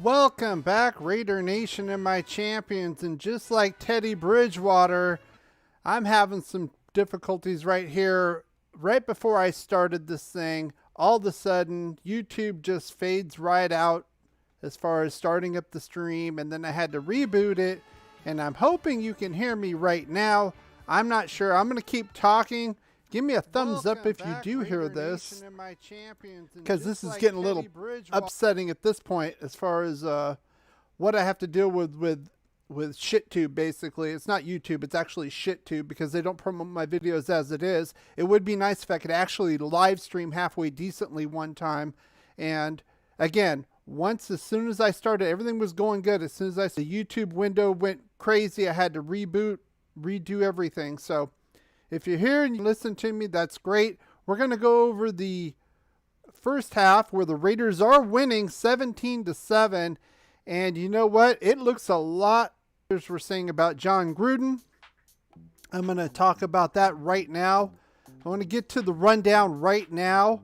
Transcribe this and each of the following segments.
Welcome back, Raider Nation and my champions. And just like Teddy Bridgewater, I'm having some difficulties right here. Right before I started this thing, all of a sudden, YouTube just fades right out as far as starting up the stream. And then I had to reboot it. And I'm hoping you can hear me right now. I'm not sure. I'm going to keep talking. Give me a thumbs up if you do hear this, because this is getting a little upsetting at this point as far as what I have to deal with ShitTube, basically. It's not YouTube, it's actually ShitTube, because they don't promote my videos as it is. It would be nice if I could actually live stream halfway decently one time. And again, as soon as I started, everything was going good. As soon as the YouTube window went crazy, I had to reboot, redo everything. So if you're here and you listen to me, that's great. We're going to go over the first half where the Raiders are winning 17-7. And you know what? It looks a lot as we're saying about John Gruden. I'm going to talk about that right now. I want to get to the rundown right now.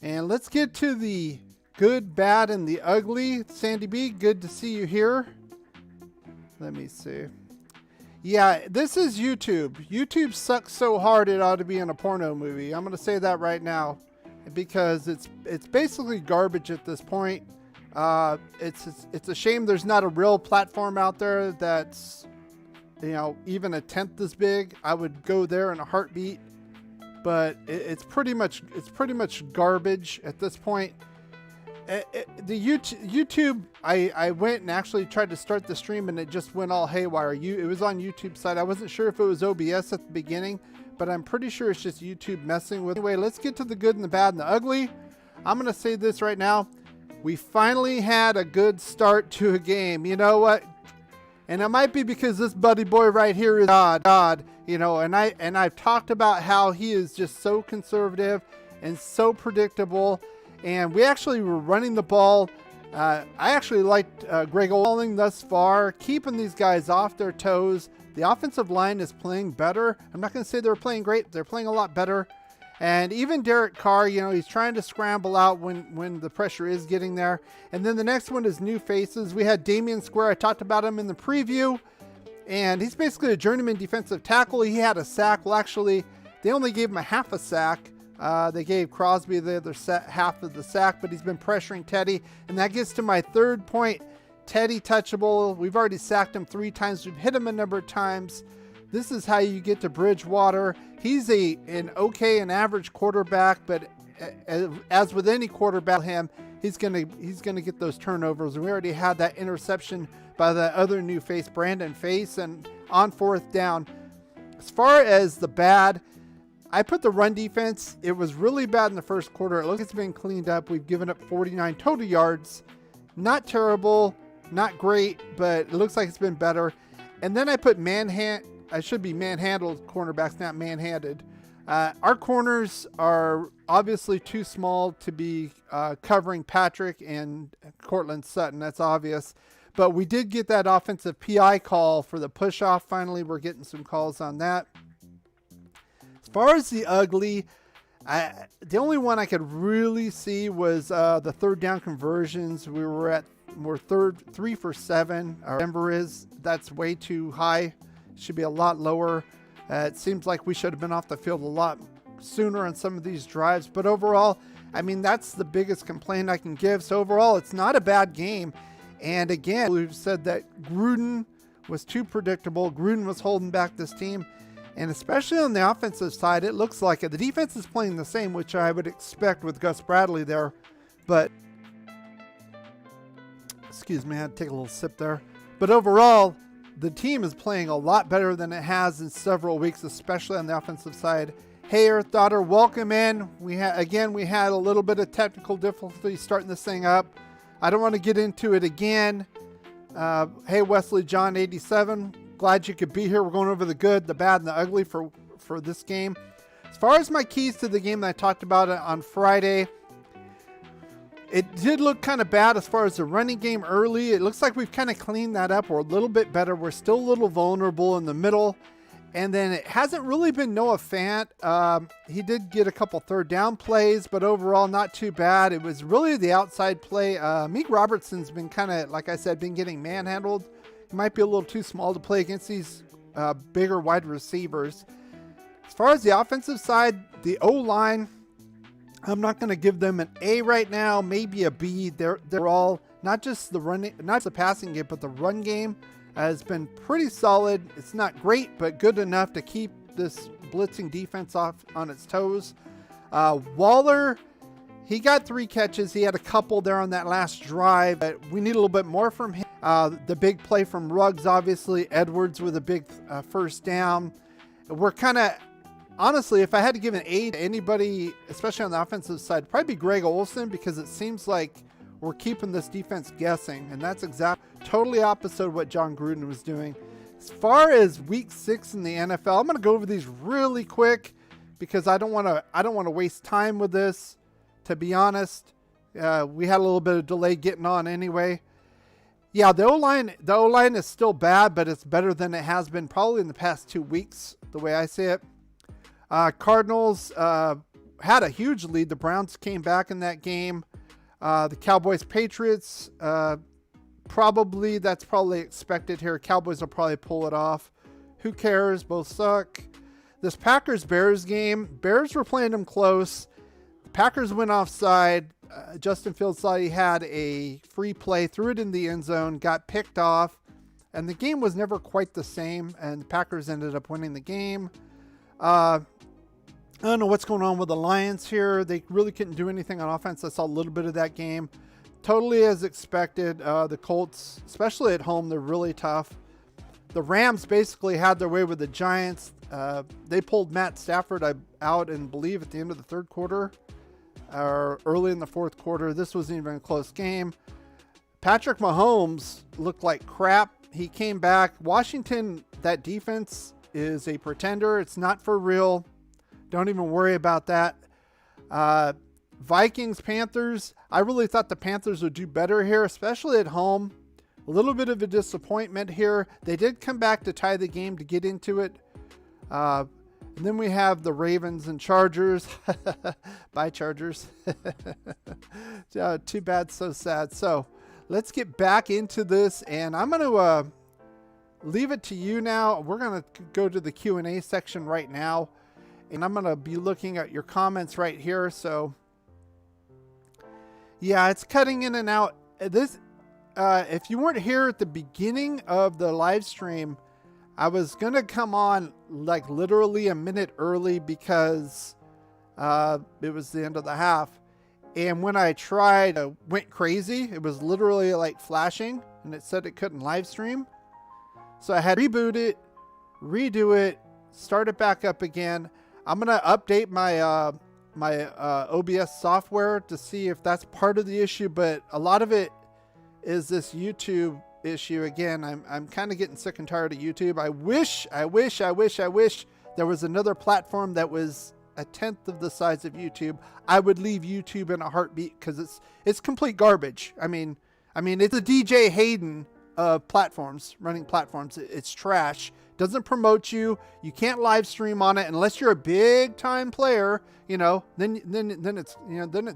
And let's get to the good, bad, and the ugly. Sandy B, good to see you here. Let me see. Yeah, this is YouTube. YouTube sucks so hard it ought to be in a porno movie. I'm going to say that right now, because it's basically garbage at this point. It's a shame there's not a real platform out there that's, you know, even a tenth as big. I would go there in a heartbeat, but it's pretty much garbage at this point. The YouTube, I went and actually tried to start the stream and it just went all haywire. It was on YouTube side. I wasn't sure if it was OBS at the beginning, but I'm pretty sure it's just YouTube messing with. Anyway, let's get to the good and the bad and the ugly. I'm going to say this right now. We finally had a good start to a game. You know what? And it might be because this buddy boy right here is God, you know, and I've talked about how he is just so conservative and so predictable. And we actually were running the ball. I actually liked Greg Olling thus far, keeping these guys off their toes. The offensive line is playing better. I'm not going to say they're playing great. They're playing a lot better. And even Derek Carr, you know, he's trying to scramble out when the pressure is getting there. And then the next one is new faces. We had Damian Square. I talked about him in the preview. And he's basically a journeyman defensive tackle. He had a sack. Well, actually, they only gave him a half a sack. They gave Crosby the other half of the sack, but he's been pressuring Teddy. And that gets to my third point. Teddy touchable. We've already sacked him 3 times. We've hit him a number of times. This is how you get to Bridgewater. He's an average quarterback, but as with any quarterback, he's gonna get those turnovers. We already had that interception by the other new face, Brandon Face, and on 4th down. As far as the bad, I put the run defense. It was really bad in the first quarter. It looks like it's been cleaned up. We've given up 49 total yards. Not terrible, not great, but it looks like it's been better. And then I put I should be manhandled cornerbacks, not manhanded. Our corners are obviously too small to be covering Patrick and Cortland Sutton. That's obvious. But we did get that offensive PI call for the push-off. Finally, we're getting some calls on that. As far as the ugly, the only one I could really see was the 3rd down conversions. We're 3 for 7. Our Denver is. That's way too high. Should be a lot lower. It seems like we should have been off the field a lot sooner on some of these drives. But overall, I mean, that's the biggest complaint I can give. So overall, it's not a bad game. And again, we've said that Gruden was too predictable. Gruden was holding back this team. And especially on the offensive side, it looks like it. The defense is playing the same, which I would expect with Gus Bradley there. But, excuse me, I had to take a little sip there. But overall, the team is playing a lot better than it has in several weeks, especially on the offensive side. Hey, Earth Daughter, welcome in. We had a little bit of technical difficulty starting this thing up. I don't want to get into it again. Hey, Wesley John 87. Glad you could be here. We're going over the good, the bad, and the ugly for this game. As far as my keys to the game that I talked about on Friday, it did look kind of bad as far as the running game early. It looks like we've kind of cleaned that up. We're a little bit better. We're still a little vulnerable in the middle. And then it hasn't really been Noah Fant. He did get a couple third down plays, but overall not too bad. It was really the outside play. Meek Robertson's been kind of, like I said, been getting manhandled. He might be a little too small to play against these bigger wide receivers. As far as the offensive side, the O-line, I'm not going to give them an A right now, maybe a B. They're all, not just the running, not the passing game, but the run game has been pretty solid. It's not great, but good enough to keep this blitzing defense off on its toes. Waller, he got 3 catches. He had a couple there on that last drive, but we need a little bit more from him. The big play from Ruggs, obviously. Edwards with a big first down. We're kind of, honestly, if I had to give an A to anybody, especially on the offensive side, probably be Greg Olsen, because it seems like we're keeping this defense guessing, and that's totally opposite of what John Gruden was doing. As far as week 6 in the NFL, I'm going to go over these really quick because I don't want to waste time with this. To be honest, we had a little bit of delay getting on anyway. Yeah, the O-line is still bad, but it's better than it has been probably in the past 2 weeks, the way I see it. Cardinals had a huge lead. The Browns came back in that game. The Cowboys Patriots, that's probably expected here. Cowboys will probably pull it off. Who cares? Both suck. This Packers Bears game, Bears were playing them close. The Packers went offside. Justin Fields thought he had a free play, threw it in the end zone, got picked off, and the game was never quite the same, and the Packers ended up winning the game. I don't know what's going on with the Lions here. They really couldn't do anything on offense. I saw a little bit of that game. Totally as expected. The Colts, especially at home, they're really tough. The Rams basically had their way with the Giants. They pulled Matt Stafford out, and believe at the end of the third quarter or early in the fourth quarter. This wasn't even a close game. Patrick Mahomes looked like crap. He came back. Washington, that defense is a pretender. It's not for real. Don't even worry about that. Vikings, Panthers. I really thought the Panthers would do better here, especially at home. A little bit of a disappointment here. They did come back to tie the game to get into it. And then we have the Ravens and Chargers. Bye, Chargers. Too bad, so sad. So let's get back into this, and I'm going to leave it to you now. We're going to go to the Q&A section right now. And I'm going to be looking at your comments right here. So, yeah, it's cutting in and out. This, if you weren't here at the beginning of the live stream, I was going to come on like literally a minute early because it was the end of the half. And when I tried, it went crazy. It was literally like flashing, and it said it couldn't live stream. So I had to reboot it, redo it, start it back up again. I'm going to update my OBS software to see if that's part of the issue, but a lot of it is this YouTube issue. Again, I'm kind of getting sick and tired of YouTube. I wish there was another platform that was a tenth of the size of YouTube. I would leave YouTube in a heartbeat because it's complete garbage. I mean, it's a DJ Hayden of platforms, running platforms. It's trash. Doesn't promote you. You can't live stream on it unless you're a big time player, then it's